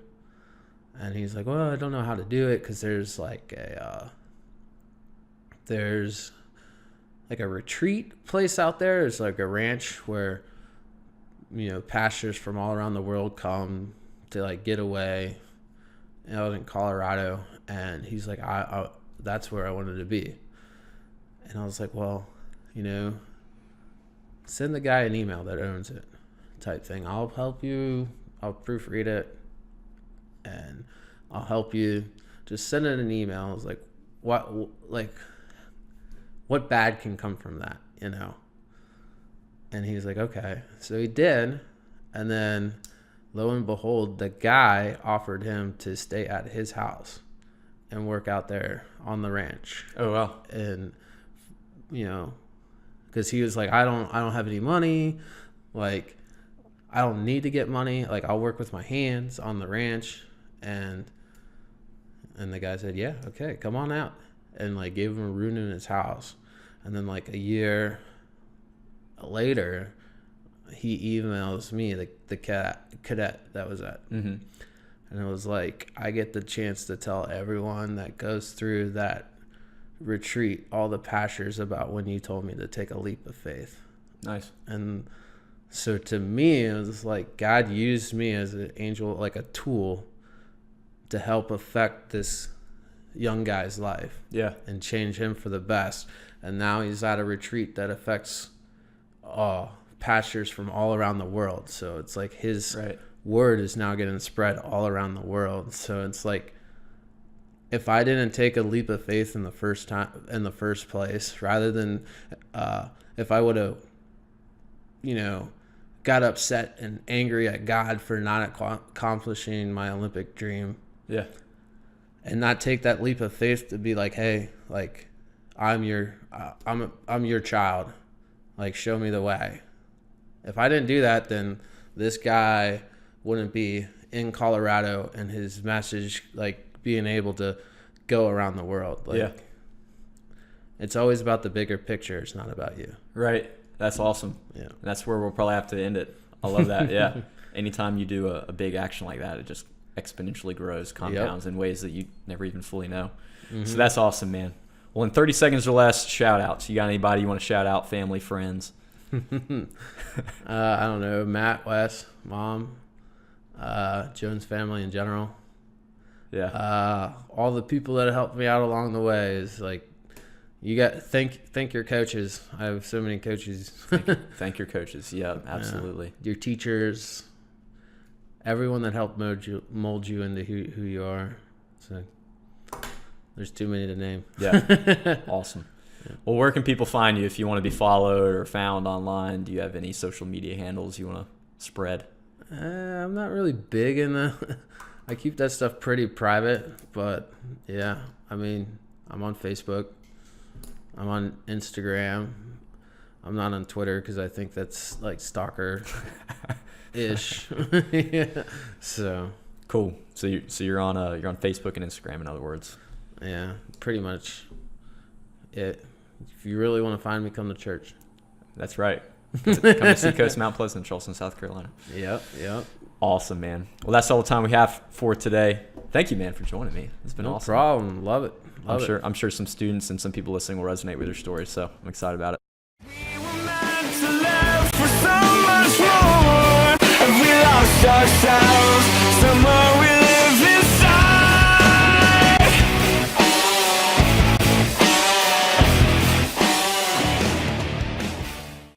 And he's like, well, I don't know how to do it, because there's like a retreat place out there. It's like a ranch where, you know, pastors from all around the world come to like get away. And I was in Colorado, and he's like, I that's where I wanted to be. And I was like, well, you know, send the guy an email that owns it, type thing. I'll help you. I'll proofread it, and I'll help you. Just send it an email. I was like, what bad can come from that, you know? And he's like, okay. So he did. And then lo and behold, the guy offered him to stay at his house and work out there on the ranch. Oh, wow. And, you know, because he was like, I don't have any money. Like, I don't need to get money. Like, I'll work with my hands on the ranch. And the guy said, yeah, okay, come on out. And like gave him a room in his house. And then like a year later, he emails me, the cadet that was at. And it was like, I get the chance to tell everyone that goes through that retreat all the pastures about when you told me to take a leap of faith. Nice. And so to me, it was like God used me as an angel, like a tool to help affect this young guy's life. Yeah. And change him for the best. And now he's at a retreat that affects pastors from all around the world. So it's like his word is now getting spread all around the world. So it's like, if I didn't take a leap of faith in the first place, rather than if I would have, you know, got upset and angry at God for not accomplishing my Olympic dream. Yeah. And not take that leap of faith to be like, hey, like, I'm your child. Like, show me the way. If I didn't do that, then this guy wouldn't be in Colorado and his message, like, being able to go around the world. Like, yeah. It's always about the bigger picture. It's not about you. Right. That's awesome. Yeah. That's where we'll probably have to end it. I love that. Yeah. Anytime you do a big action like that, it just exponentially grows, compounds in ways that you never even fully know. Mm-hmm. So that's awesome, man. Well, in 30 seconds or less, shout outs. You got anybody you want to shout out? Family, friends? I don't know. Matt, Wes, Mom, Jones family in general. Yeah. All the people that helped me out along the way is like, you got thank your coaches. I have so many coaches. Thank your coaches. Yeah, absolutely. Your teachers, everyone that helped mold you into who you are. So there's too many to name. Yeah. Awesome. Yeah. Well, where can people find you if you want to be followed or found online? Do you have any social media handles you want to spread? I'm not really big in the. I keep that stuff pretty private, but yeah, I mean, I'm on Facebook. I'm on Instagram. I'm not on Twitter because I think that's like stalker-ish. Yeah. So cool. So you're on Facebook and Instagram, in other words. Yeah, pretty much it. If you really want to find me, come to church. That's right. Come to Seacoast, Mount Pleasant, Charleston, South Carolina. Yep. Awesome, man. Well, that's all the time we have for today. Thank you, man, for joining me. It's been awesome. No problem. Love it. I'm sure some students and some people listening will resonate with your story, so I'm excited about it. We were meant to live for so much more. Have we lost our sight?